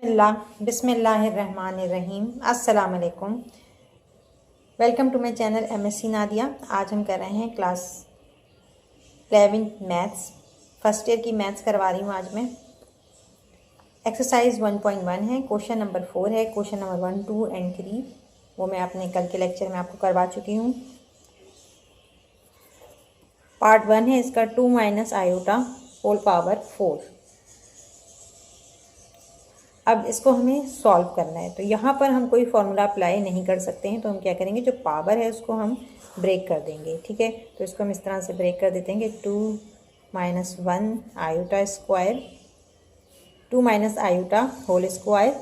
बिस्मिल्लाहिर्रहमानिर्रहीम। अस्सलाम वालेकुम। Welcome to my channel MSc Nadia. आज हम कर रहे हैं क्लास 11 मैथ्स, फर्स्ट ईयर की मैथ्स करवा रही हूँ आज मैं। एक्सरसाइज 1.1 है, क्वेश्चन नंबर 4 है। क्वेश्चन नंबर 1, 2 एंड 3 वो मैं अपने कल के लेक्चर में आपको करवा चुकी हूँ। पार्ट 1 है इसका 2 माइनस आयोटा होल पावर 4। अब इसको हमें सॉल्व करना है, तो यहाँ पर हम कोई फॉर्मूला अप्लाई नहीं कर सकते हैं, तो हम क्या करेंगे, जो पावर है उसको हम ब्रेक कर देंगे। ठीक है, तो इसको हम इस तरह से ब्रेक कर देते हैं कि 2 minus 1 iota square, 2 minus iota whole square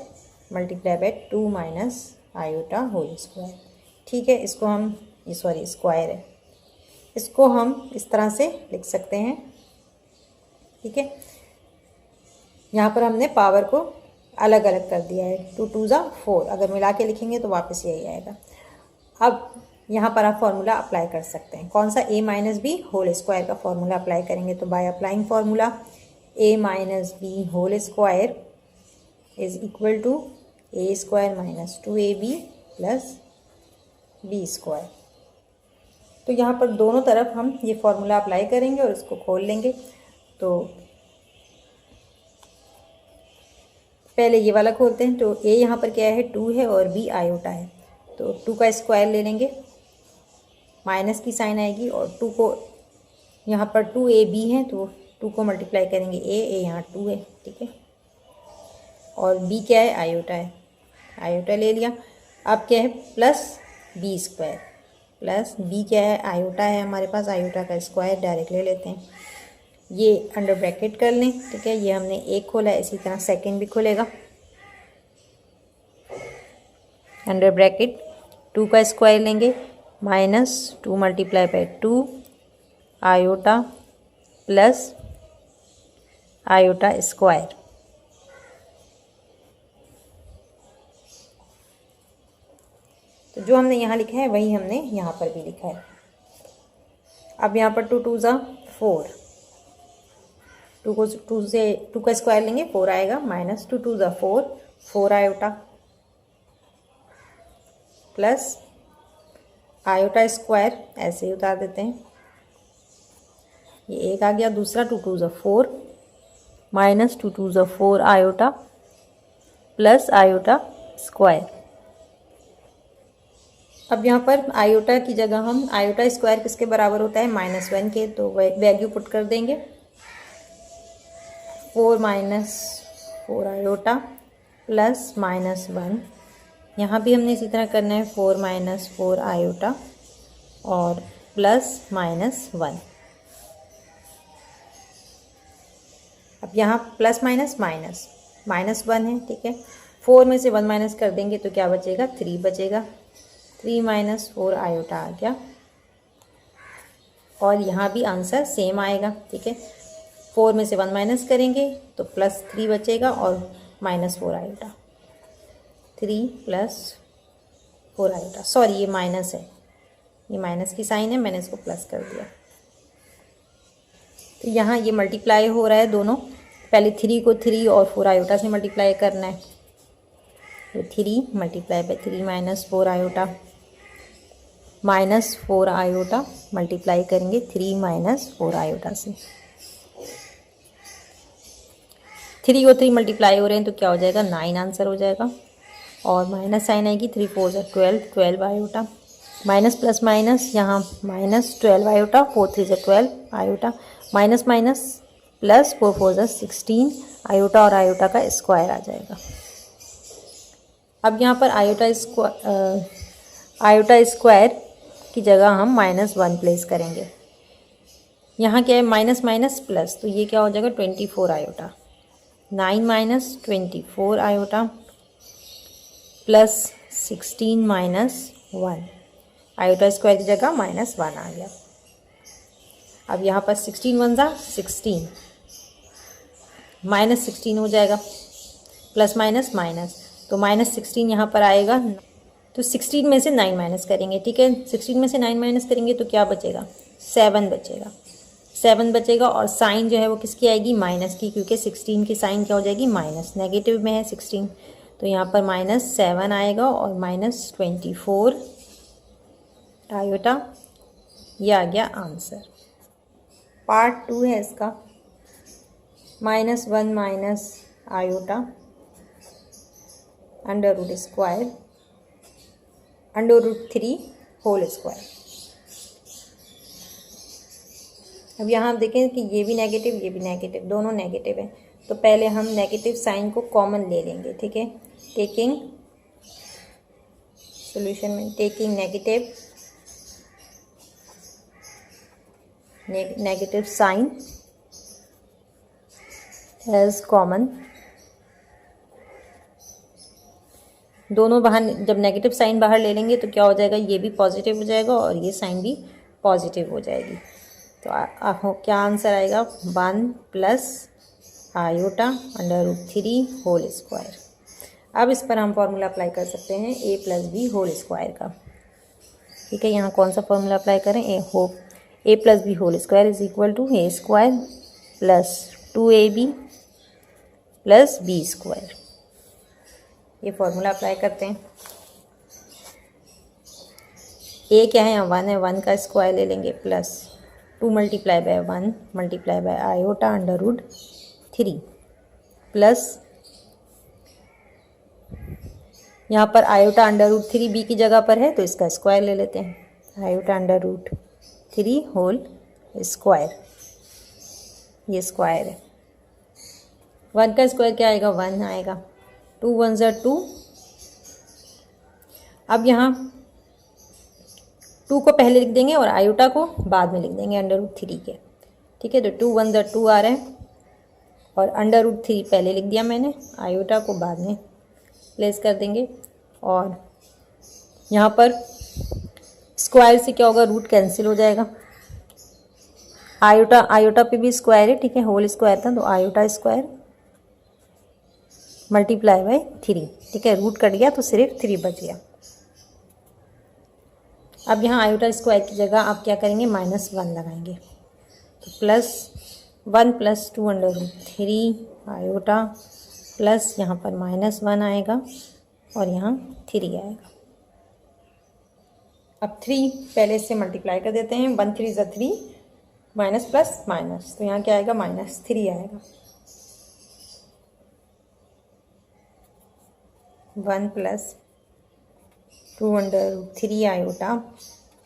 multiply by 2 minus iota whole square. ठीक है, इसको हम स्क्वायर है, इसको हम इस तरह से लिख सकते हैं। ठीक है, यहाँ पर हमने पावर को अलग अलग कर दिया है। 2 2 ज़ा 4, अगर मिला के लिखेंगे तो वापस यही आएगा। अब यहाँ पर आप फॉर्मूला अप्लाई कर सकते हैं। कौन सा? a minus B whole square का फॉर्मूला अप्लाई करेंगे। तो by applying formula a minus B whole square is equal to a square minus 2ab plus b square. तो यहाँ पर दोनों तरफ हम ये फॉर्मूला अप्लाई करेंगे और इसको खोल लेंगे। तो पहले ये वाला खोलते हैं। तो a यहाँ पर क्या है, 2 है और b आयोटा है, तो 2 का स्क्वायर ले लेंगे, माइनस की साइन आएगी और 2 को यहाँ पर 2ab है तो 2 को मल्टीप्लाई करेंगे a यहाँ 2 है। ठीक है, और b क्या है, आयोटा है, आयोटा ले लिया। अब क्या है, plus b square, plus b क्या है, आयोटा है हमारे पास, आयोटा का स्क्वायर डायरेक्ट ले लेते हैं। ये अंडर ब्रैकेट कर लें। ठीक है, ये हमने एक खोला है, इसी तरह सेकंड भी खुलेगा। अंडर ब्रैकेट 2 का स्क्वायर लेंगे, minus 2 multiply by 2 iota plus iota square. तो जो हमने यहाँ लिखा है वही हमने यहाँ पर भी लिखा है। अब यहाँ पर 2 2 ज़ा 4, 2 का स्क्वायर लेंगे 4 आएगा, माइनस 2 2 ज़ा 4, 4 आयोटा प्लस आयोटा स्क्वायर ऐसे ही उतार देते हैं, ये एक आ गया। दूसरा 2 2 ज़ा 4 माइनस 2 2 ज़ा 4 आयोटा प्लस आयोटा स्क्वायर। अब यहाँ पर आयोटा की जगह हम आयोटा स्क्वायर किसके बराबर होता है, -1 के, तो वैल्यू पुट कर देंगे। 4 माइनस 4 आयोटा प्लस -1, यहाँ भी हमने इसी तरह करना है, 4 माइनस 4 आयोटा और प्लस -1। अब यहाँ प्लस माइनस माइनस -1 है। ठीक है, 4 में से 1 माइनस कर देंगे तो क्या बचेगा, 3 बचेगा। 3 माइनस 4 आयोटा आ गया और यहाँ भी आंसर सेम आएगा। ठीक है, 4 में से 1 माइनस करेंगे तो प्लस 3 बचेगा और -4 आयोटा, 3 प्लस 4 आयोटा। सॉरी, ये माइनस है, ये माइनस की साइन है, मैंने इसको प्लस कर दिया। तो यहाँ ये मल्टीप्लाई हो रहा है दोनों, पहले 3 को 3 और 4 आयोटा से मल्टीप्लाई करना है। तो 3 multiply by 3 minus 4 iota, -4 iota multiply करेंगे 3 माइनस 4 आयोटा से। 3 को 3 मल्टीप्लाई हो रहे हैं तो क्या हो जाएगा, 9 आंसर हो जाएगा और माइनस साइन आएगी, 3 4 ज़ा 12, 12 आयोटा, माइनस प्लस माइनस यहाँ -12 आयोटा, 4 3 ज़ा 12 आयोटा, माइनस माइनस प्लस 4 4 ज़ा 16 आयोटा और आयोटा का स्क्वायर आ जाएगा। अब यहाँ पर आयोटा स्क्वायर की जगह हम -1 प्लेस करेंगे। यहाँ क्या है, माइनस माइनस प्लस, तो ये क्या हो जाएगा, 24 iota, 9 minus 24 iota plus 16 minus 1, iota square की जगह -1 आ गया। अब यहाँ पर 16 1 ज़ा 16, -16 हो जाएगा, प्लस माइनस माइनस, तो -16 यहाँ पर आएगा। तो 16 में से 9 माइनस करेंगे। ठीक है, 16 में से 9 माइनस करेंगे तो क्या बचेगा, 7 बचेगा। 7 बचेगा और साइन जो है वो किसकी आएगी, माइनस की, क्योंकि 16 की साइन क्या हो जाएगी, माइनस, नेगेटिव में है 16, तो यहाँ पर -7 आएगा और -24 आयोटा। ये आ गया आंसर। पार्ट 2 है इसका, -1 माइनस आयोटा √² √3 होल स्क्वायर। अब यहाँ आप देखें कि ये भी नेगेटिव, ये भी नेगेटिव, दोनों नेगेटिव है, तो पहले हम नेगेटिव साइन को कॉमन ले लेंगे, ठीक है। टेकिंग सॉल्यूशन में taking negative sign as common. दोनों बाहर, जब नेगेटिव साइन बाहर ले लेंगे तो क्या हो जाएगा, ये भी पॉजिटिव हो जाएगा और ये साइन भी पॉजिटिव हो जाएगी। तो क्या आंसर आएगा, 1 प्लस आयोटा √3 होल स्क्वायर। अब इस पर हम फॉर्मूला अप्लाई कर सकते हैं a + b होल स्क्वायर का, ठीक है। यहाँ कौन सा फॉर्मूला अप्लाई करें, a + b whole square is equal to a² + 2ab + b²। ये फॉर्मूला अप्लाई करते हैं। a क्या है, यहाँ 1 है, 1 का स्क्वायर ले लेंगे, प्लस 2 × 1 × आयोटा √3 प्लस यहाँ पर आयोटा √3 b की जगह पर है तो इसका स्क्वायर ले लेते हैं, आयोटा √3 होल स्क्वायर। ये स्क्वायर है, 1 का स्क्वायर क्या आएगा, 1 आएगा, 2 × 1 = 2। अब यहाँ 2 को पहले लिख देंगे और आयोटा को बाद में लिख देंगे √3 के, ठीक है। तो 2 × 1 = 2 आ रहा है और √3 पहले लिख दिया मैंने, आयोटा को बाद में प्लेस कर देंगे। और यहाँ पर स्क्वायर से क्या होगा, रूट कैंसिल हो जाएगा। आयोटा पे भी स्क्वायर है, ठीक है, होल स्क्वायर था तो आयोटा स्क्वायर × 3, ठीक है। रूट कट गया तो सिर्फ 3 बच गया। अब यहाँ आयोटा स्क्वायर की जगह आप क्या करेंगे, -1 लगाएंगे, तो +1 + 2 √3 आयोटा प्लस यहाँ पर -1 आएगा और यहाँ 3 आएगा। अब 3 पहले से मल्टीप्लाई कर देते हैं, 1 × 3 = 3, माइनस प्लस माइनस, तो यहाँ क्या आएगा, -3 आएगा। 1 + 2 √3 आयोटा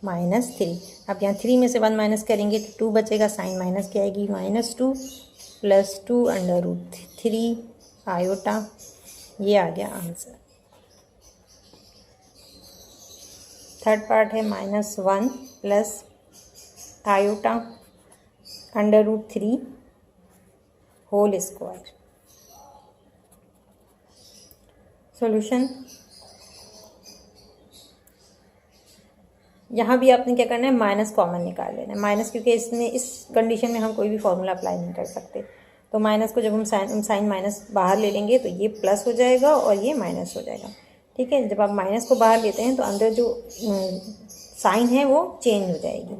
-3। अब यहाँ 3 में से 1 माइनस करेंगे तो 2 बचेगा, साइन माइनस की आएगी, -2 + 2 √3 आयोटा। ये आ गया आंसर। थर्ड पार्ट है -1 plus iota √3 whole square. Solution, यहाँ भी आपने क्या करना है, माइनस कॉमन निकाल लेना है, माइनस, क्योंकि इसमें इस कंडीशन में हम कोई भी फॉर्मूला अप्लाई नहीं कर सकते। तो माइनस को जब हम साइन माइनस बाहर ले लेंगे तो ये प्लस हो जाएगा और ये माइनस हो जाएगा, ठीक है। जब आप माइनस को बाहर लेते हैं तो अंदर जो साइन है वो चेंज हो जाएगी,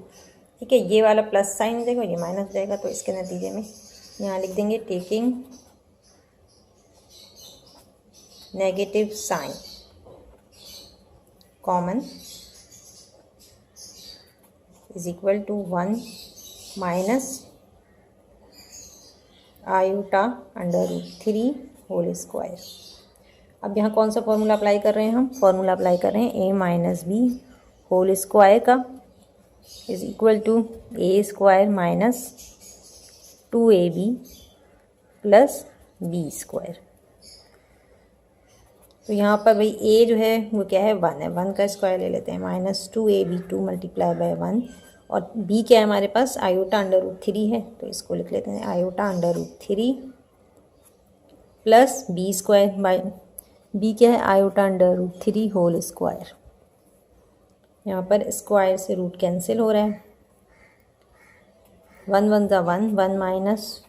ठीक है। ये वाला प्लस साइन हो जाएगा, ये माइनस हो जाएगा। तो इसके नतीजे में यहाँ लिख देंगे taking negative sign common is equal to 1 minus iota √3 whole square. अब यहाँ कौन सा फॉर्मूला अप्लाई कर रहे हैं हम, फॉर्मूला अप्लाई कर रहे हैं a - b होल स्क्वायर का is equal to a² - 2ab + b²। तो यहाँ पर भाई a जो है वो क्या है, 1 है, 1 का स्क्वायर ले लेते हैं, -2ab 2 × 1 और b क्या है हमारे पास, आयोटा √3 है, तो इसको लिख लेते हैं आयोटा √3 प्लस b², b क्या है, आयोटा √3 होल स्क्वायर। यहाँ पर स्क्वायर से रूट कैंसिल हो रहा है, 1 × 1 = 1, 1 माइनस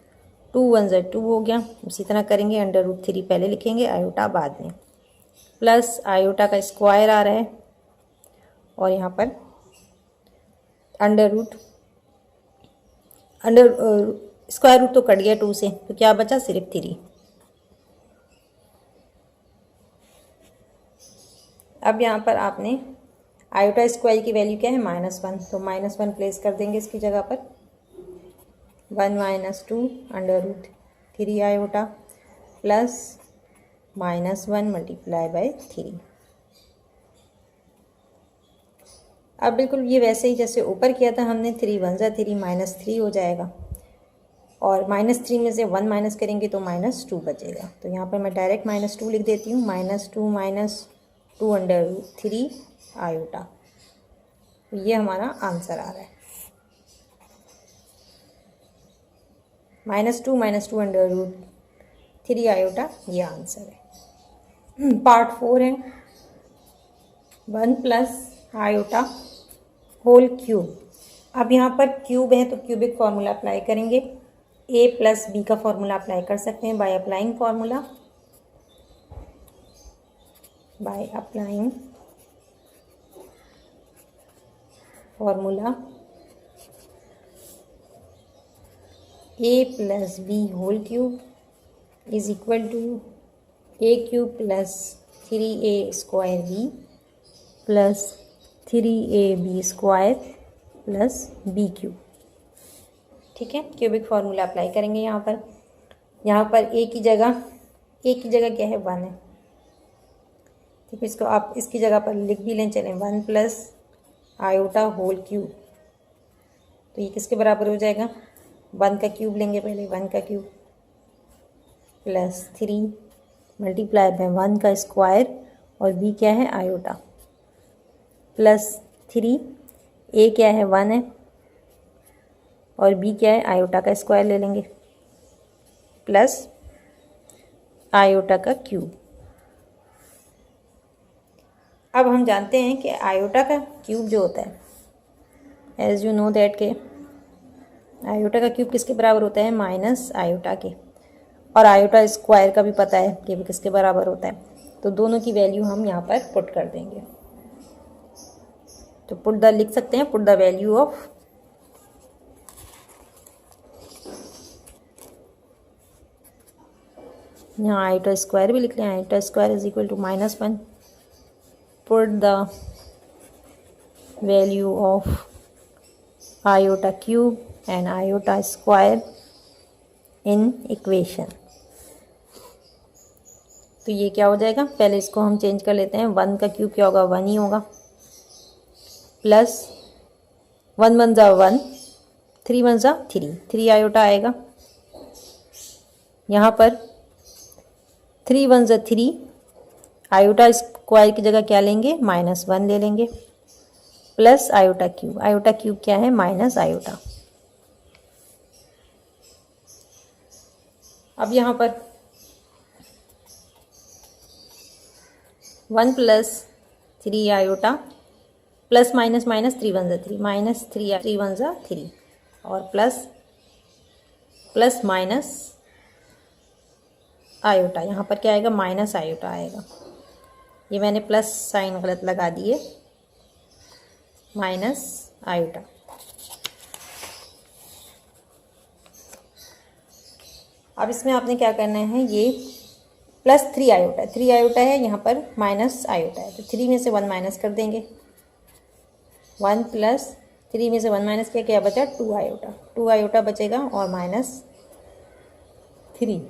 2 × 1 = 2 हो गया। इसी तरह करेंगे, √3 पहले लिखेंगे, आयोटा बाद में, प्लस आयोटा का स्क्वायर आ रहा है और यहाँ पर अंडर स्क्वायर रूट तो कट गया 2 से, तो क्या बचा सिर्फ 3। अब यहाँ पर आपने आयोटा स्क्वायर की वैल्यू क्या है -1, तो -1 प्लेस कर देंगे इसकी जगह पर। 1 - 2 √3 आयोटा प्लस -1 मल्टीप्लाई बाय 3। अब बिल्कुल ये वैसे ही जैसे ऊपर किया था हमने, 3 × 1 = 3 -3 हो जाएगा, और -3 में से 1 माइनस करेंगे तो -2 बचेगा। तो यहाँ पर मैं डायरेक्ट -2 लिख देती हूँ, -2 √3 आयोटा। ये हमारा आंसर आ रहा है, -2 √3 आयोटा, ये आंसर है। पार्ट 4 है 1 + आयोटा होल क्यूब। अब यहाँ पर क्यूब है तो क्यूबिक फॉर्मूला अप्लाई करेंगे। a + b का फॉर्मूला अप्लाई कर सकते हैं by applying formula, a + b whole cube is equal to a³ + 3a² b + 3ab² + b³। ठीक है, क्यूबिक फॉर्मूला अप्लाई करेंगे यहाँ पर a की जगह क्या है 1 है, ठीक है। इसको आप इसकी जगह पर लिख भी लें, चलें 1 + आयोटा होल क्यूब, तो ये किसके बराबर हो जाएगा, 1 का क्यूब लेंगे पहले, 1 का क्यूब प्लस 3 मल्टीप्लाई बाय 1 का स्क्वायर, और b क्या है आयोटा, प्लस 3, a क्या है 1 है, और b क्या है आयोटा का स्क्वायर ले लेंगे, प्लस आयोटा का क्यूब। अब हम जानते हैं कि आयोटा का क्यूब जो होता है, एज यू नो दैट के आयोटा का क्यूब किसके बराबर होता है, माइनस आयोटा के, और आयोटा स्क्वायर का भी पता है कि वो किसके बराबर होता है। तो दोनों की वैल्यू हम यहाँ पर पुट कर देंगे। तो लिख सकते हैं पुट द वैल्यू ऑफ यहाँ आयोटा स्क्वायर भी लिख लें, iota square is equal to -1, put the value of iota cube and iota square in equation. तो ये क्या हो जाएगा, पहले इसको हम चेंज कर लेते हैं, 1 का क्यूब क्या होगा 1 ही होगा, प्लस 1 × 1 = 1, 3 × 1 = 3 आयोटा आएगा। यहाँ पर 3 × 1 = 3, आयोटा स्क्वायर की जगह क्या लेंगे, -1 ले लेंगे, प्लस आयोटा क्यूब क्या है माइनस आयोटा। अब यहाँ पर 1 + 3 आयोटा प्लस माइनस 3 × 1 = 3, -3 × 1 = 3, और प्लस माइनस आयोटा, यहाँ पर क्या आएगा माइनस आयोटा आएगा। ये मैंने प्लस साइन गलत लगा दिए, माइनस आयोटा। अब इसमें आपने क्या करना है, ये प्लस 3 आयोटा है, यहाँ पर माइनस आयोटा है, तो 3 में से 1 माइनस कर देंगे। 1 + 3 में से 1 माइनस किया, क्या बचा 2 आयोटा बचेगा, और -3।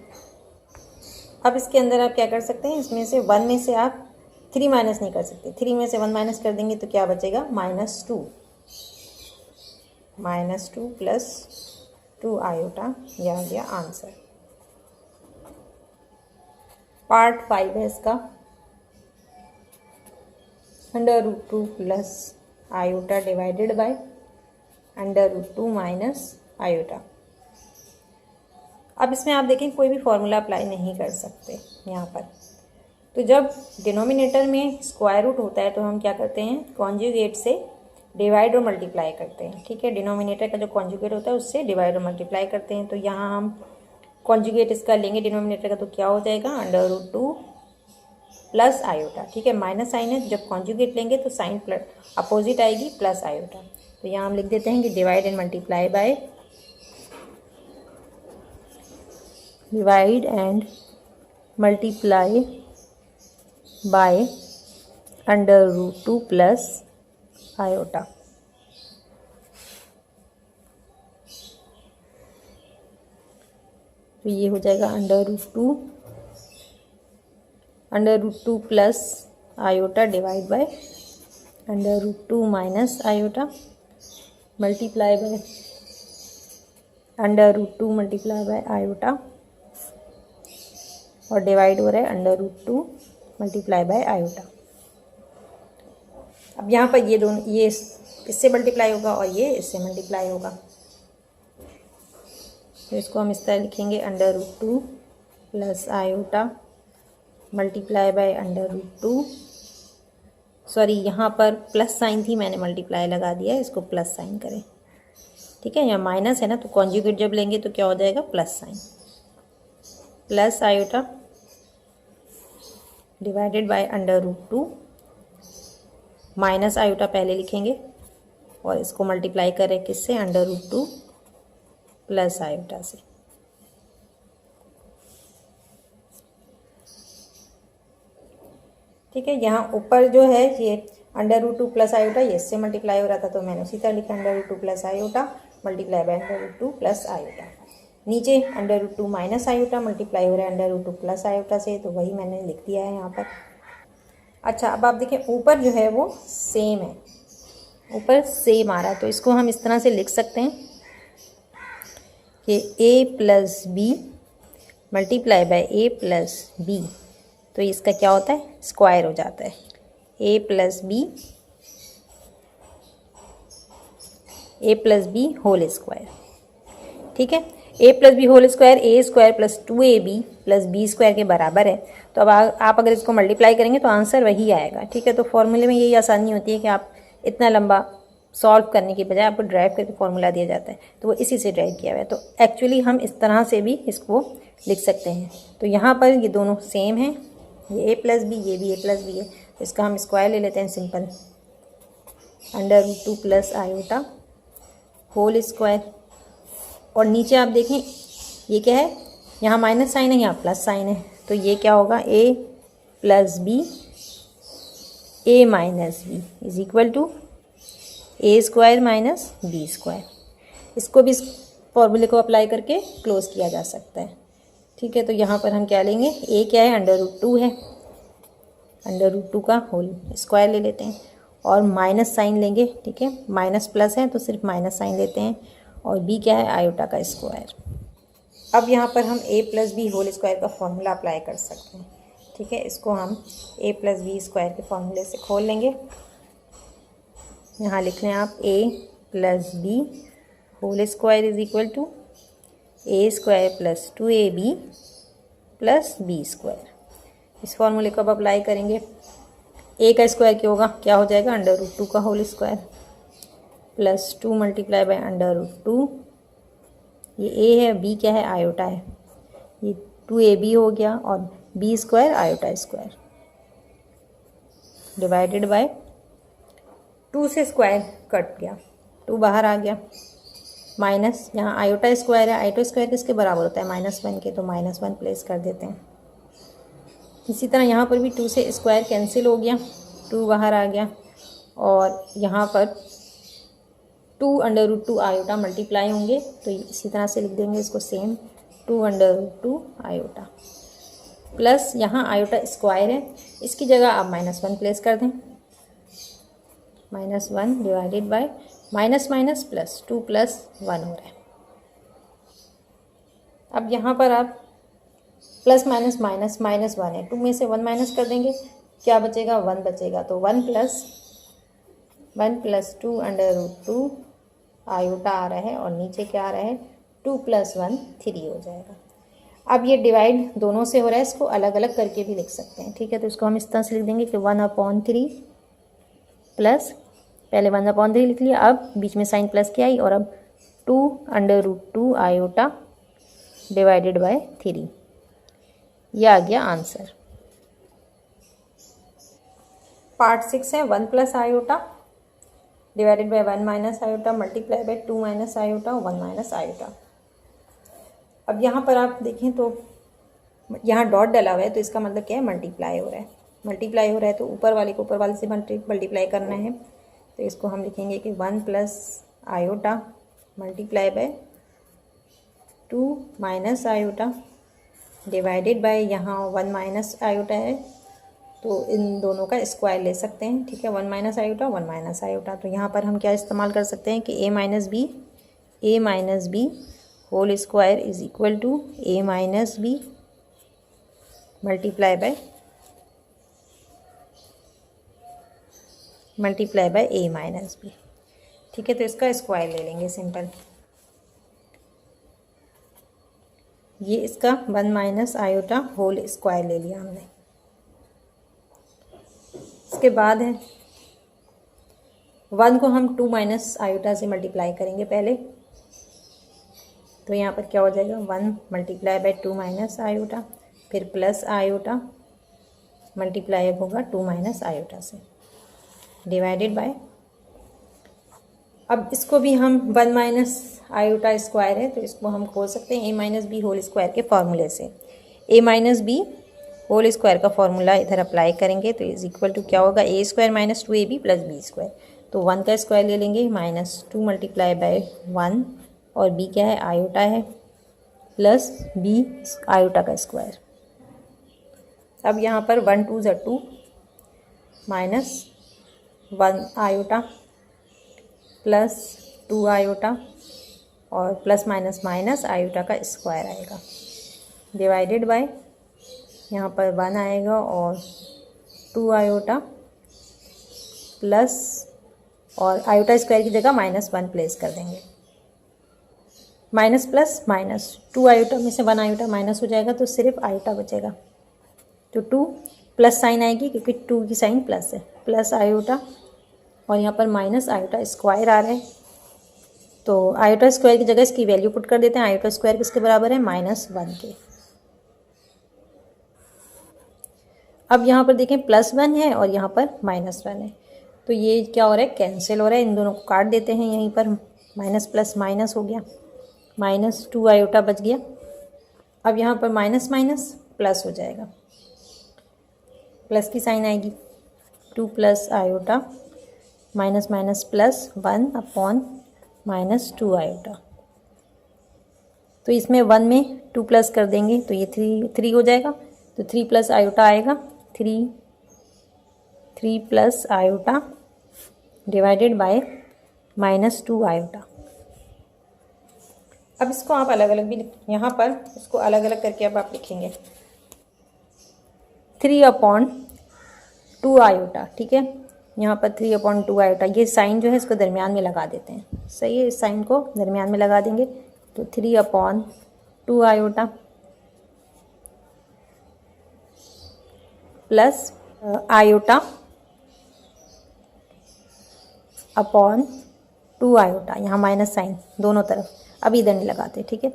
अब इसके अंदर आप क्या कर सकते हैं, इसमें से 1 में से आप 3 माइनस नहीं कर सकते, 3 में से 1 माइनस कर देंगे तो क्या बचेगा -2 + 2 आयोटा, यह आ गया आंसर। पार्ट 5 है इसका, √2 + आयोटा डिवाइडेड बाय √2 - आयोटा। अब इसमें आप देखें कोई भी फॉर्मूला अप्लाई नहीं कर सकते यहाँ पर। तो जब डिनोमिनेटर में स्क्वायर रूट होता है तो हम क्या करते हैं, कॉन्जुगेट से डिवाइड और मल्टीप्लाई करते हैं, ठीक है। डिनोमिनेटर का जो कॉन्जुगेट होता है उससे डिवाइड और मल्टीप्लाई करते हैं। तो यहाँ हम कॉन्जुगेट इसका लेंगे डिनोमिनेटर का, तो क्या हो जाएगा √2 + आयोटा, ठीक है। माइनस साइन है, जब कॉन्जुगेट लेंगे तो साइन प्लस अपोजिट आएगी, प्लस आयोटा। तो यहाँ हम लिख देते हैं कि divide and multiply by divide and multiply by √2 plus iota. तो ये हो जाएगा √2 plus iota divide by √2 minus iota multiply by √2 multiply bye iota और डिवाइड हो रहा है √2 मल्टीप्लाई बाय आयोटा। अब यहाँ पर ये दोनों, ये इससे मल्टीप्लाई होगा और ये इससे मल्टीप्लाई होगा, तो इसको हम इस तरह लिखेंगे √2 plus iota multiply by √2, sorry यहाँ पर प्लस साइन थी, मैंने मल्टीप्लाई लगा दिया, इसको प्लस साइन करें। ठीक है, यहाँ माइनस है ना, तो कॉन्जुगेट जब लेंगे तो क्या हो जाएगा, plus sign, plus iota divided by √2 minus iota पहले लिखेंगे और इसको मल्टीप्लाई करें किससे, √2 प्लस आयोटा से। ठीक है, यहाँ ऊपर जो है ये √2 प्लस आयोटा, ये इससे मल्टीप्लाई हो रहा था तो मैंने उसी तरह लिखा √2 plus iota multiply by √2 plus iota. नीचे √2 माइनस आयोटा मल्टीप्लाई हो रहा है √2 प्लस आयोटा से, तो वही मैंने लिख दिया है यहाँ पर। अच्छा, अब आप देखें ऊपर जो है वो सेम है, ऊपर सेम आ रहा है, तो इसको हम इस तरह से लिख सकते हैं कि a plus B multiply by a plus B, तो इसका क्या होता है, स्क्वायर हो जाता है, a plus B whole square. ठीक है, a plus B whole square a square plus 2ab plus b square के बराबर है। तो अब आप अगर इसको मल्टीप्लाई करेंगे तो आंसर वही आएगा। ठीक है, तो फॉर्मूले में यही आसानी होती है कि आप इतना लंबा सॉल्व करने के बजाय आपको ड्राइव करके फॉर्मूला दिया जाता है, तो वो इसी से ड्राइव किया हुआ है। तो एक्चुअली हम इस तरह से भी इसको लिख सकते हैं। तो यहाँ पर ये दोनों सेम हैं, ये a प्लस बी, ये भी a प्लस बी है, तो इसका हम स्क्वायर ले लेते हैं simple, √2 plus iota whole square. और नीचे आप देखें ये क्या है, यहाँ माइनस साइन है, यहाँ प्लस साइन है, तो ये क्या होगा, a plus B a minus B is equal to a square minus B square. इसको भी इस फॉर्मूले को अप्लाई करके क्लोज किया जा सकता है। ठीक है, तो यहाँ पर हम क्या लेंगे, a क्या है, √2 है, √2 का होल स्क्वायर ले लेते हैं और माइनस साइन लेंगे। ठीक है, माइनस प्लस है तो सिर्फ माइनस साइन लेते हैं, और b क्या है, आयोटा का स्क्वायर। अब यहाँ पर हम a plus B whole square का फॉर्मूला अप्लाई कर सकते हैं। ठीक है, इसको हम a प्लस बी स्क्वायर के फॉर्मूले से खोल लेंगे। यहाँ लिख लें आप a plus B whole square is equal to a square plus 2ab plus b square. इस फॉर्मूले को अब अप्लाई करेंगे, a का स्क्वायर क्या होगा, क्या हो जाएगा, √2 का whole square plus 2 multiply by √2, ये a है, b क्या है, आयोटा है, ये 2ab हो गया और b square iota square divided bye 2 से स्क्वायर कट गया, 2 बाहर आ गया, माइनस यहाँ आयोटा स्क्वायर है, आयोटा स्क्वायर किसके बराबर होता है, -1 के, तो -1 प्लेस कर देते हैं। इसी तरह यहाँ पर भी 2 से स्क्वायर कैंसिल हो गया, 2 बाहर आ गया, और यहाँ पर 2 √2 आयोटा मल्टीप्लाई होंगे, तो इसी तरह से लिख देंगे इसको सेम, 2 √2 आयोटा प्लस यहाँ आयोटा स्क्वायर है, इसकी जगह आप -1 प्लेस कर दें, -1 divided by minus minus plus 2 plus 1 हो रहा है। अब यहाँ पर आप प्लस माइनस माइनस -1 है, 2 में से 1 माइनस कर देंगे, क्या बचेगा, 1 बचेगा, तो 1 प्लस 2 √2 आयोटा आ रहा है, और नीचे क्या आ रहा है, 2 + 1 3 हो जाएगा। अब ये डिवाइड दोनों से हो रहा है, इसको अलग अलग करके भी लिख सकते हैं। ठीक है, तो इसको हम इस तरह से लिख देंगे कि 1/3 प्लस, पहले 1/3 लिख लिया, अब बीच में साइन प्लस की आई, और अब 2 √2 आयोटा डिवाइडेड बाय 3, यह आ गया आंसर। पार्ट 6 है 1 + iota divided by 1 - iota multiply by 2 - iota 1 - iota. अब यहाँ पर आप देखें तो यहाँ डॉट डला हुआ है, तो इसका मतलब क्या है, मल्टीप्लाई हो रहा है। मल्टीप्लाई हो रहा है तो ऊपर वाले को ऊपर वाले से मल्टीप्लाई करना है। तो इसको हम लिखेंगे कि 1 plus iota multiply by 2 minus iota divided by, यहाँ 1 माइनस आयोटा है तो इन दोनों का स्क्वायर ले सकते हैं, ठीक है। 1 माइनस आयोटा 1 माइनस आयोटा, तो यहाँ पर हम क्या इस्तेमाल कर सकते हैं कि A minus B whole square is equal to A minus B multiply by A minus B, ठीक है। तो इसका स्क्वायर ले लेंगे सिंपल। ये इसका 1 माइनस आयोटा होल स्क्वायर ले लिया हमने। इसके बाद है 1 को हम 2 माइनस आयोटा से मल्टीप्लाई करेंगे पहले। तो यहाँ पर क्या हो जाएगा, 1 मल्टीप्लाई बाय 2 माइनस आयोटा, फिर प्लस आयोटा मल्टीप्लाई होगा 2 माइनस आयोटा से डिवाइडेड बाय, अब इसको भी हम 1 माइनस आयोटा स्क्वायर है तो इसको हम खोल सकते हैं A minus B whole square के फॉर्मूले से। A minus B whole square का फॉर्मूला इधर अप्लाई करेंगे तो इज इक्वल टू क्या होगा, A square minus 2ab plus B square. तो 1 का स्क्वायर ले लेंगे -2 मल्टीप्लाई बाय 1 और b क्या है, आयोटा है, प्लस b आयोटा का स्क्वायर। अब यहाँ पर 1 2 ज़ा 2 माइनस 1 आयोटा प्लस 2 आयोटा और प्लस माइनस माइनस आयोटा का स्क्वायर आएगा डिवाइडेड बाय, यहाँ पर 1 आएगा और 2 आयोटा प्लस, और आयोटा स्क्वायर की जगह -1 प्लेस कर देंगे। माइनस प्लस माइनस 2 आयोटा में से 1 आयोटा माइनस हो जाएगा तो सिर्फ आयोटा बचेगा। तो 2 प्लस साइन आएगी क्योंकि 2 की साइन प्लस है, प्लस आयोटा और यहाँ पर माइनस आयोटा स्क्वायर आ रहा है। तो आयोटा स्क्वायर की जगह इसकी वैल्यू पुट कर देते हैं। आयोटा स्क्वायर किसके बराबर है, -1 के। अब यहाँ पर देखें +1 है और यहाँ पर -1 है, तो ये क्या हो रहा है, कैंसिल हो रहा है। इन दोनों को काट देते हैं, यहीं पर माइनस प्लस माइनस हो गया, -2 आयोटा बच गया। अब यहाँ पर माइनस माइनस प्लस हो जाएगा, प्लस की साइन आएगी, 2 plus iota minus minus plus 1 upon -2 iota. तो इसमें 1 में 2 प्लस कर देंगे तो ये 3 हो जाएगा। तो 3 प्लस आयोटा आएगा, 3 plus iota divided by -2 iota. अब इसको आप अलग अलग भी यहाँ पर इसको अलग अलग करके अब आप लिखेंगे 3/2 आयोटा, ठीक है। यहाँ पर 3/2 आयोटा, ये साइन जो है इसको दरमियान में लगा देते हैं, सही है। इस साइन को दरमियान में लगा देंगे तो 3/2 iota plus iota upon 2 iota, यहाँ माइनस साइन दोनों तरफ, अब इधर नहीं लगाते, ठीक है।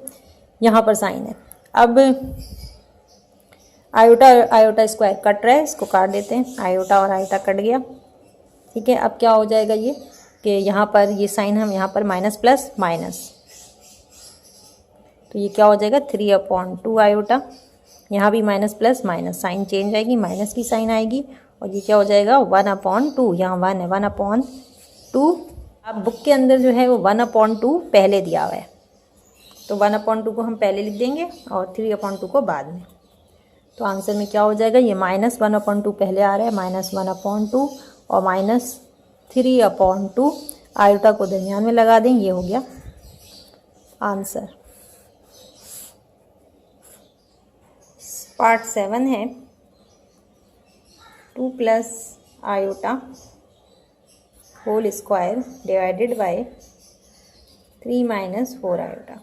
यहाँ पर साइन है। अब आयोटा स्क्वायर कट रहा है, इसको काट देते हैं, आयोटा और आयोटा कट गया, ठीक है। अब क्या हो जाएगा ये कि यहाँ पर ये साइन हम यहाँ पर माइनस प्लस माइनस, तो ये क्या हो जाएगा 3/2 आयोटा, यहाँ भी minus plus minus sign change आएगी, माइनस की साइन आएगी और ये क्या हो जाएगा 1/2, यहाँ 1 है, 1/2। अब बुक के अंदर जो है वो 1/2 पहले दिया हुआ है, तो 1/2 को हम पहले लिख देंगे और 3/2 को बाद में। तो आंसर में क्या हो जाएगा, ये -1/2 पहले आ रहा है, -1/2 और -3/2, आयोटा को दरमियान में लगा दें, ये हो गया आंसर। पार्ट 7 है 2 plus iota whole square divided by 3 minus 4 iota.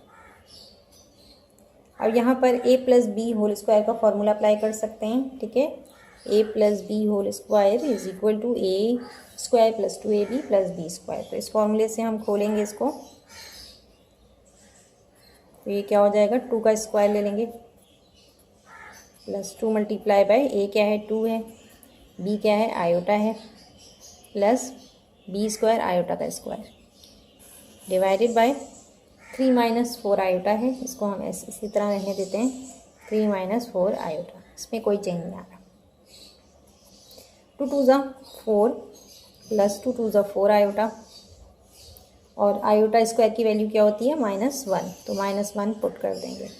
अब यहाँ पर a plus B whole square का फॉर्मूला अप्लाई कर सकते हैं, ठीक है। a plus B whole square is equal to a square plus 2ab plus B square. तो इस फॉर्मूले से हम खोलेंगे इसको, तो ये क्या हो जाएगा, 2 का स्क्वायर ले लेंगे प्लस 2 मल्टीप्लाई बाय a क्या है 2 है, b क्या है आयोटा है, प्लस b स्क्वायर आयोटा का square divided by 3 minus 4 iota है, इसको हम ऐसे इसी तरह रहने देते हैं 3 माइनस 4 आयोटा, इसमें कोई चेंज नहीं आ रहा। 2 2 ज़ा 4 प्लस 2 2 ज़ा 4 आयोटा, और आयोटा स्क्वायर की वैल्यू क्या होती है -1, तो -1 पुट कर देंगे,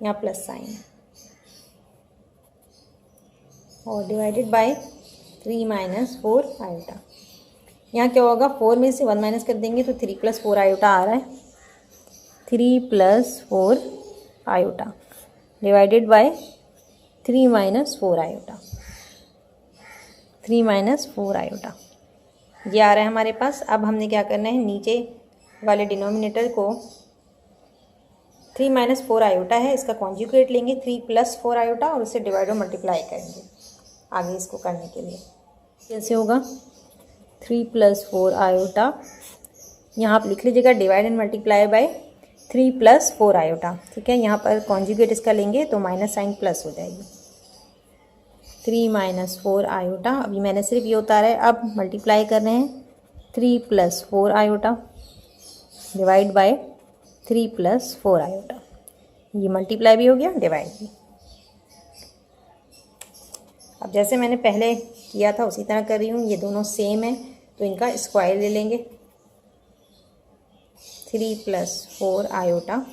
यहाँ प्लस साइन है, और डिवाइडेड बाय 3 माइनस 4 आयोटा। यहाँ क्या होगा, 4 में से 1 माइनस कर देंगे तो 3 प्लस 4 आयोटा आ रहा है, 3 plus 4 iota divided by 3 minus 4 iota, 3 minus 4 iota ये आ रहा है हमारे पास। अब हमने क्या करना है, नीचे वाले डिनोमिनेटर को 3 माइनस 4 आयोटा है, इसका कॉन्जुगेट लेंगे 3 प्लस 4 आयोटा और उससे डिवाइड और मल्टीप्लाई करेंगे आगे इसको करने के लिए। कैसे होगा, 3 प्लस 4 आयोटा, यहाँ आप लिख लीजिएगा divide and multiply by 3 plus 4 iota, ठीक है। यहाँ पर कॉन्जुगेट इसका लेंगे तो माइनस साइन प्लस हो जाएगी, 3 माइनस 4 आयोटा। अभी मैंने सिर्फ ये उतारा है, अब मल्टीप्लाई कर रहे हैं 3 plus 4 iota divide by 3 plus 4 iota, ये मल्टीप्लाई भी हो गया, डिवाइड भी। अब जैसे मैंने पहले किया था उसी तरह कर रही हूँ, ये दोनों सेम है तो इनका स्क्वायर ले लेंगे, 3 प्लस 4 आयोटा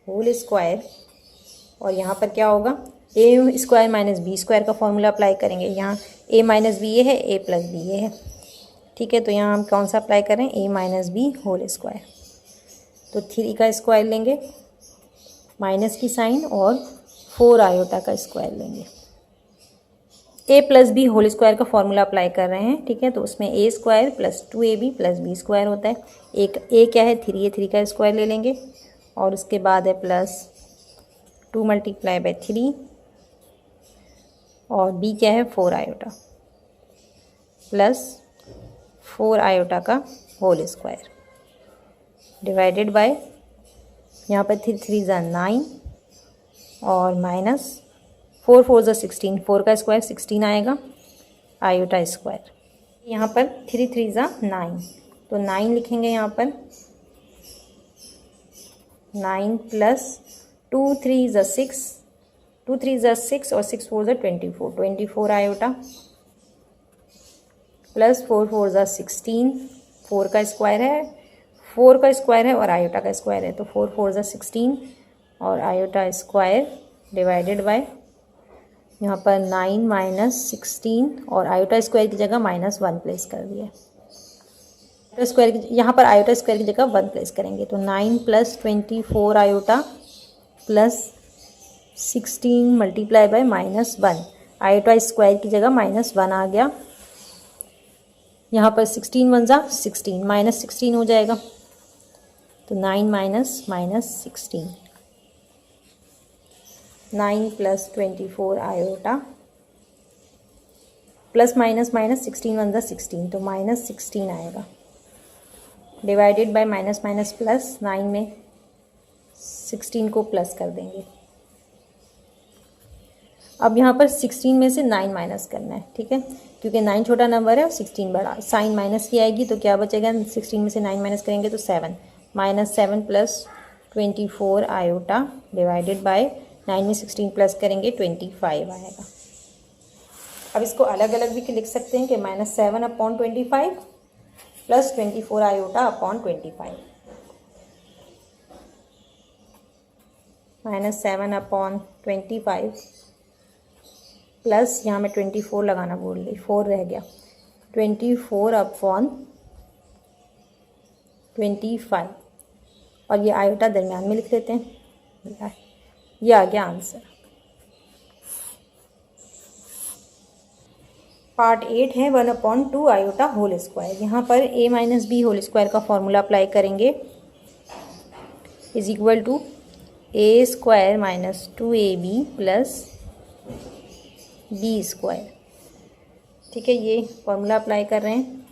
होल स्क्वायर, और यहाँ पर क्या होगा, A square minus B square का फॉर्मूला अप्लाई करेंगे। यहाँ ए माइनस बी ये है, ए प्लस बी ये है, ठीक है। तो यहाँ हम कौन सा अप्लाई करें, ए माइनस बी होल स्क्वायर, तो 3 का स्क्वायर लेंगे माइनस की साइन और 4 आयोटा का स्क्वायर लेंगे। A plus B whole square का फॉर्मूला अप्लाई कर रहे हैं, ठीक है। तो उसमें A square plus 2ab plus B square होता है, एक ए क्या है 3 है, 3 का स्क्वायर ले लेंगे, और उसके बाद है प्लस 2 मल्टीप्लाई बाय 3, और बी क्या है 4 आयोटा प्लस 4 आयोटा का होल स्क्वायर डिवाइडेड बाय, यहाँ पर 3 ज़ा 9 और माइनस 4 4 ज़ा 16, 4 का स्क्वायर 16 आएगा आयोटा स्क्वायर। यहाँ पर 3 3 ज़ा 9, तो 9 लिखेंगे यहाँ पर, 9 प्लस 2 3 ज़ा 6, 2 3 ज़ा 6 और 6 4 ज़ा 24, 24 आयोटा प्लस 4 4 ज़ा 16, 4 का स्क्वायर है, 4 का स्क्वायर है और आयोटा का स्क्वायर है, तो 4 4 ज़ा 16 और आयोटा स्क्वायर डिवाइडेड बाय, यहाँ पर 9 माइनस 16 और आयोटा स्क्वायर की जगह -1 प्लेस कर दिया, आयोटा स्क्वायर की यहाँ पर आयोटा स्क्वायर की जगह 1 प्लेस करेंगे, तो 9 plus 24 iota plus 16 multiply by -1, iota square की जगह -1 आ गया, यहाँ पर 16 1 ज़ा 16 माइनस 16 हो जाएगा, तो 9 minus -16, 9 plus 24 iota plus minus minus 16 1 ज़ा 16, तो -16 आएगा divided by minus minus plus, 9 में 16 को प्लस कर देंगे। अब यहाँ पर 16 में से 9 माइनस करना है, ठीक है, क्योंकि 9 छोटा नंबर है और 16 बड़ा, साइन माइनस की आएगी तो क्या बचेगा, 16 में से 9 माइनस करेंगे तो 7, -7 प्लस 24 आयोटा डिवाइडेड बाय 9 में 16 प्लस करेंगे 25 आएगा। अब इसको अलग अलग भी लिख सकते हैं कि -7 upon 25 plus 24 iota upon 25, -7 upon 25 plus, यहाँ में 24 लगाना भूल गई, 4 रह गया, 24 अपॉन 25, और ये आयोटा दरमियान में लिख लेते हैं, ये आ गया आंसर। पार्ट 8 है 1/2 आयोटा होल स्क्वायर। यहाँ पर a minus B whole square का फॉर्मूला अप्लाई करेंगे, is equal to a square minus 2ab plus B square, ठीक है। ये फॉर्मूला अप्लाई कर रहे हैं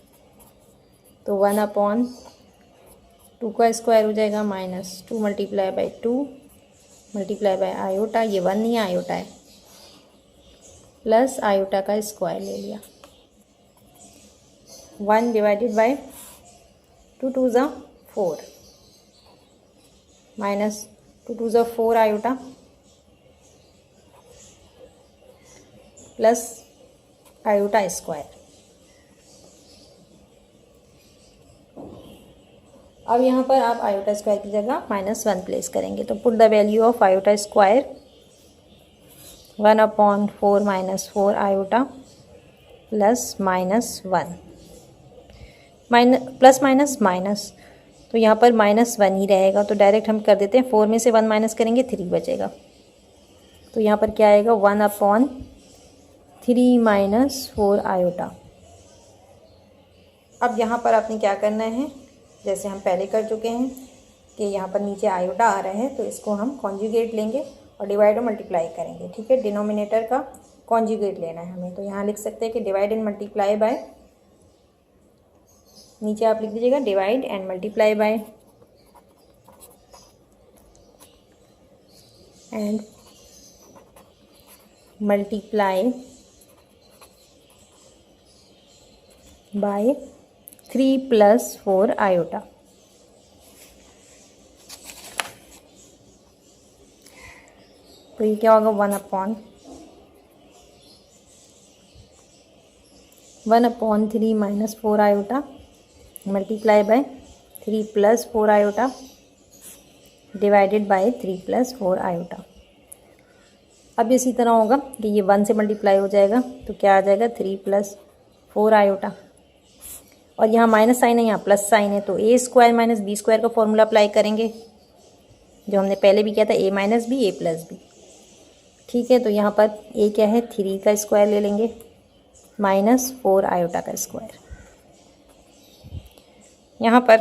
तो 1/2 का स्क्वायर हो जाएगा, -2 multiply by 2 multiply bye iota, ये 1 नहीं आयोटा है, प्लस आयोटा का स्क्वायर ले लिया, 1 डिवाइडेड बाय 2 2 ज़ा 4, minus 2 × 4 iota plus iota square. अब यहाँ पर आप आयोटा स्क्वायर की जगह -1 प्लेस करेंगे, तो put the value of iota square 1/4 - 4 iota plus -1 plus minus minus, तो यहाँ पर -1 ही रहेगा, तो डायरेक्ट हम कर देते हैं 4 में से 1 माइनस करेंगे 3 बचेगा, तो यहाँ पर क्या आएगा 1/3 - 4 आयोटा। अब यहाँ पर आपने क्या करना है, जैसे हम पहले कर चुके हैं कि यहाँ पर नीचे आयोटा आ रहा है तो इसको हम कॉन्जुगेट लेंगे और डिवाइड और मल्टीप्लाई करेंगे, ठीक है। डिनोमिनेटर का कॉन्जुगेट लेना है हमें, तो यहाँ लिख सकते हैं कि डिवाइड एंड मल्टीप्लाई बाय, नीचे आप लिख दीजिएगा divide and multiply by and multiply by 3 + 4 iota. तो ये क्या होगा 1/3 - 4 iota multiply by 3 + 4 iota divided by 3 + 4 iota. अब इसी तरह होगा कि ये 1 से मल्टीप्लाई हो जाएगा तो क्या आ जाएगा 3 + 4 आयोटा, और यहाँ माइनस साइन है यहाँ प्लस साइन है, तो a² - b² का फॉर्मूला अप्लाई करेंगे जो हमने पहले भी किया था, a - b a + b, ठीक है। तो यहाँ पर a क्या है 3 का स्क्वायर ले लेंगे -4 आयोटा का स्क्वायर। यहाँ पर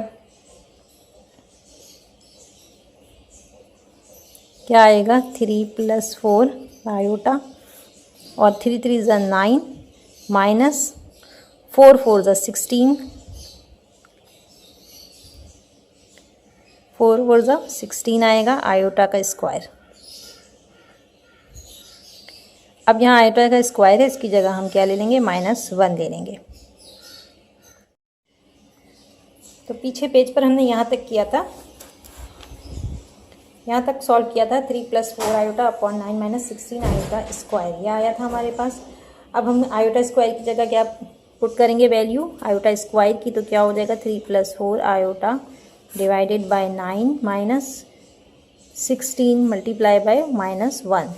क्या आएगा 3 + 4 आयोटा और 3 × 3 = 9 -4 × 4 = 16, 4 × 4 = 16 आएगा आयोटा का स्क्वायर। अब यहाँ आयोटा का स्क्वायर है, इसकी जगह हम क्या ले लेंगे -1 ले लेंगे। तो पीछे पेज पर हमने यहाँ तक किया था, यहाँ तक सॉल्व किया था 3 + 4 आयोटा अपॉन 9 - 16 आयोटा स्क्वायर, यह आया था हमारे पास। अब हम आयोटा स्क्वायर की जगह क्या पुट करेंगे वैल्यू आयोटा स्क्वायर की, तो क्या हो जाएगा 3 + 4 iota divided by 9 - 16 multiply by -1,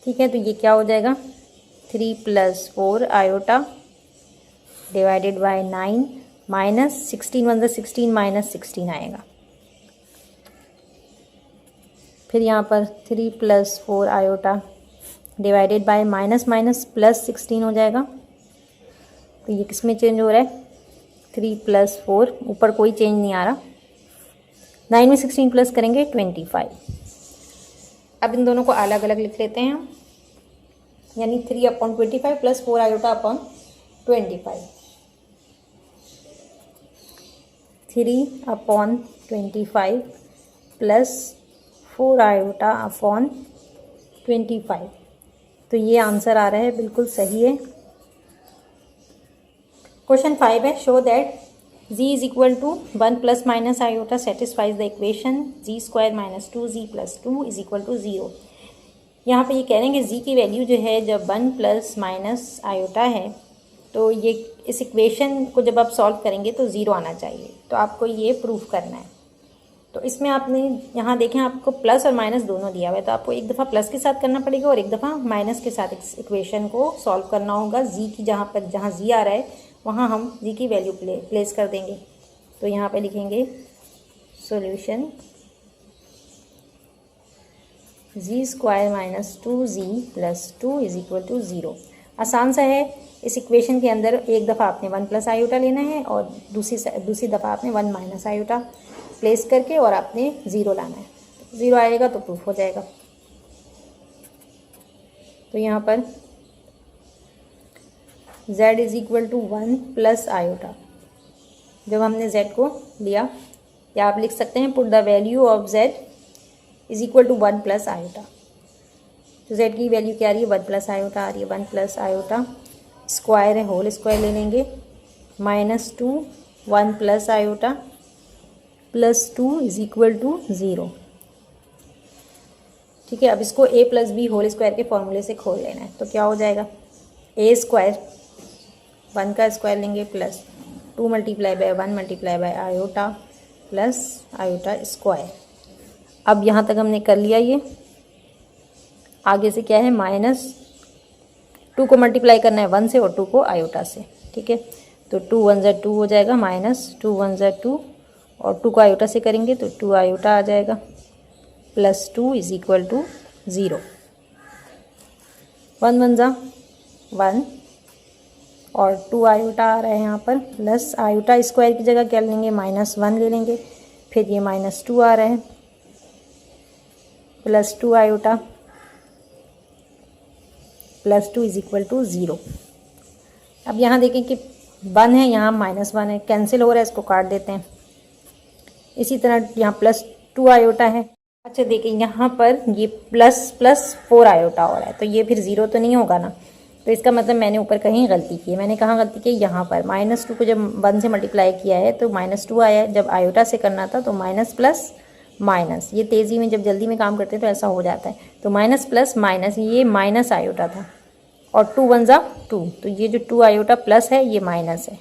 ठीक है। तो ये क्या हो जाएगा 3 + 4 आयोटा डिवाइडेड बाय 9 -16 1 = 16 -16 आएगा। फिर यहाँ पर 3 + 4 आयोटा डिवाइडेड बाय -16 हो जाएगा, तो ये किस में चेंज हो रहा है 3 + 4, ऊपर कोई चेंज नहीं आ रहा, 9 में 16 प्लस करेंगे 25। अब इन दोनों को अलग अलग लिख लेते हैं हम, यानी 3/25 + 4 आयोटा अपॉन 25, 3/25 + 4 आयोटा अपॉन 25, तो ये आंसर आ रहा है, बिल्कुल सही है। क्वेश्चन 5 है, show that z = 1 ± iota satisfies the equation z² - 2z + 2 = 0। यहाँ पे ये कह रहे हैं कि z की वैल्यू जो है जब 1 ± आयोटा है तो ये इस इक्वेशन को जब आप सॉल्व करेंगे तो 0 आना चाहिए, तो आपको ये प्रूफ करना है। तो इसमें आपने यहाँ देखें आपको प्लस और माइनस दोनों दिया हुआ है, तो आपको एक दफ़ा प्लस के साथ करना पड़ेगा और एक दफ़ा माइनस के साथ इस इक्वेशन को सॉल्व करना होगा। जी की जहाँ जी आ रहा है वहाँ हम जी की वैल्यू प्लेस कर देंगे। तो यहाँ पे लिखेंगे सॉल्यूशन z² - 2z + 2 = 0। आसान सा है, इस इक्वेशन के अंदर एक दफ़ा आपने 1 + आयोटा लेना है और दूसरी दफ़ा आपने 1 - आयोटा प्लेस करके और आपने 0 लाना है, 0 आएगा तो प्रूफ हो जाएगा। तो यहाँ पर z = 1 + आयोटा, जब हमने z को लिया, या आप लिख सकते हैं put the value of z = 1 + iota. तो z की वैल्यू क्या आ रही है 1 + आयोटा आ रही है, 1 + आयोटा स्क्वायर है, होल स्क्वायर ले लेंगे -2 1 + आयोटा +2 इज इक्वल टू 0। ठीक है, अब इसको a + b होल स्क्वायर के फॉर्मूले से खोल लेना है। तो क्या हो जाएगा, a स्क्वायर 1 का स्क्वायर लेंगे plus 2 × 1 × iota plus iota square. अब यहाँ तक हमने कर लिया। ये आगे से क्या है, -2 को मल्टीप्लाई करना है 1 से और 2 को आयोटा से। ठीक है, तो 2 × 1 = 2 हो जाएगा, -2 × 1 = 2 और 2 को आयोटा से करेंगे तो 2 आयोटा आ जाएगा +2 इज इक्वल टू 0। 1 × 1 = 1 और 2 आयोटा आ रहा है यहाँ पर, प्लस आयोटा स्क्वायर की जगह क्या लेंगे, -1 ले लेंगे। फिर ये -2 आ रहा है +2 आयोटा +2 इज इक्वल टू 0। अब यहाँ देखें कि 1 है, यहाँ -1 है, कैंसिल हो रहा है, इसको काट देते हैं। इसी तरह यहाँ +2 आयोटा है। अच्छा देखिए, यहाँ पर ये +4 आयोटा हो रहा है, तो ये फिर 0 तो नहीं होगा ना। तो इसका मतलब मैंने ऊपर कहीं गलती की है। मैंने कहाँ गलती की, यहाँ पर -2 को जब 1 से मल्टीप्लाई किया है तो -2 आया है। जब आयोटा से करना था तो माइनस प्लस माइनस, ये तेज़ी में जब जल्दी में काम करते हैं तो ऐसा हो जाता है। तो माइनस प्लस माइनस, ये माइनस आयोटा था और 2 × 1 = 2, तो ये जो 2 आयोटा प्लस है ये माइनस है,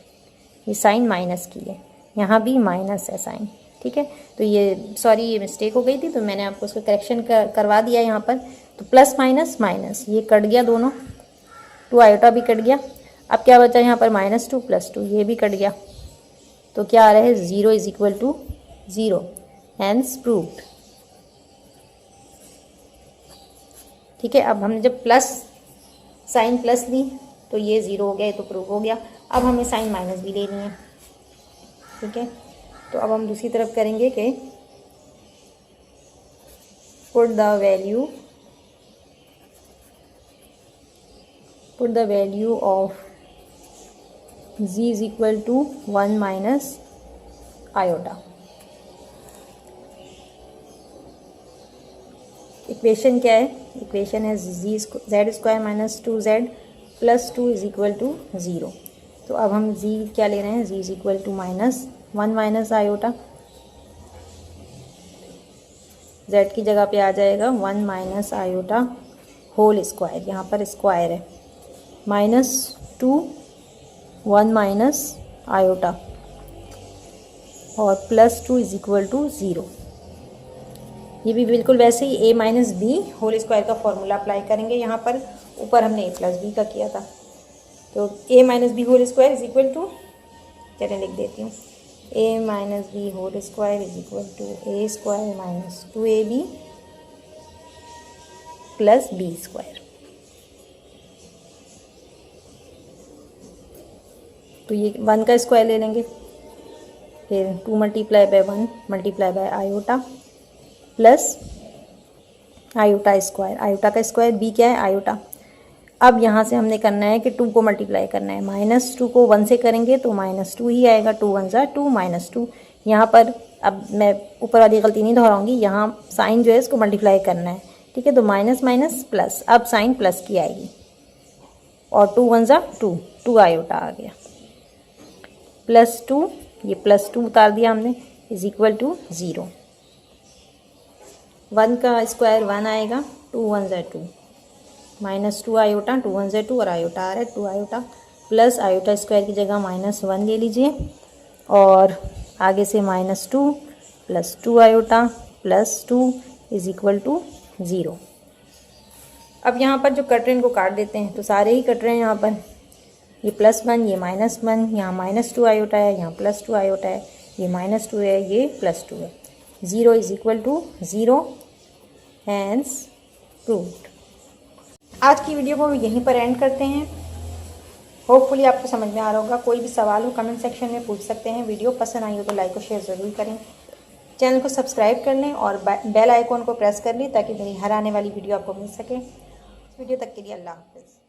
ये साइन माइनस की है, यहाँ भी माइनस है साइन। ठीक है, तो ये सॉरी ये मिस्टेक हो गई थी, तो मैंने आपको उसका करेक्शन करवा दिया यहाँ पर। तो प्लस माइनस माइनस ये कट गया, दोनों 2 आयोटा भी कट गया। अब क्या बचा यहाँ पर, -2 + 2 ये भी कट गया। तो क्या आ रहा है, 0 is equal to 0, hence proved. ठीक है, अब हमने जब प्लस साइन प्लस ली तो ये 0 हो गया, ये तो प्रूव हो गया। अब हमें साइन माइनस भी लेनी है। ठीक है, तो अब हम दूसरी तरफ करेंगे कि put the value of z is equal to 1 - iota. Equation क्या है, इक्वेशन है z² - 2z + 2 is equal to 0। तो अब हम z क्या ले रहे हैं, z is equal to -1 - iota, z की जगह पे आ जाएगा 1 - आयोटा होल स्क्वायर, यहाँ पर स्क्वायर है, -2 1 - आयोटा और +2 इज इक्वल टू 0। ये भी बिल्कुल वैसे ही a - b होल स्क्वायर का फॉर्मूला अप्लाई करेंगे। यहाँ पर ऊपर हमने a + b का किया था, तो a - b whole square is equal to, चलिए लिख देती हूँ, a - b whole square is equal to a² - 2ab + b²। तो ये 1 का स्क्वायर ले लेंगे, फिर 2 × 1 × iota plus iota square, iota का स्क्वायर b क्या है, आयोटा। अब यहाँ से हमने करना है कि 2 को मल्टीप्लाई करना है, -2 को 1 से करेंगे तो -2 ही आएगा, 2 × 1 = 2 -2। यहाँ पर अब मैं ऊपर वाली गलती नहीं दोहराऊंगी, यहाँ साइन जो है इसको मल्टीप्लाई करना है। ठीक है, तो माइनस माइनस प्लस, अब साइन प्लस की आएगी और 2 × 1 = 2, 2 आयोटा आ गया +2, ये +2 उतार दिया हमने, इज इक्वल टू 0। 1 का स्क्वायर 1 आएगा, 2 × 1 = 2, -2 आयोटा, 2 × 1 = 2 और आयोटा आ रहा है 2 आयोटा, प्लस आयोटा स्क्वायर की जगह -1 ले लीजिए और आगे से -2 + 2 आयोटा +2 इज इक्वल टू 0। अब यहाँ पर जो कट रहे हैं इनको काट देते हैं, तो सारे ही कट रहे हैं यहाँ पर, ये +1 ये -1, यहाँ -2 आयोटा है, यहाँ +2 आयोटा है, ये -2 है, ये +2 है। 0 is equal to 0, hence proved. आज की वीडियो को यहीं पर एंड करते हैं। होपफुली आपको समझ में आ रहा होगा। कोई भी सवाल हो कमेंट सेक्शन में पूछ सकते हैं। वीडियो पसंद आई हो तो लाइक और शेयर ज़रूर करें। चैनल को सब्सक्राइब कर लें और बेल आइकॉन को प्रेस कर लें ताकि मेरी हर आने वाली वीडियो आपको मिल सके। वीडियो तक के लिए अल्लाह हाफ़िज़।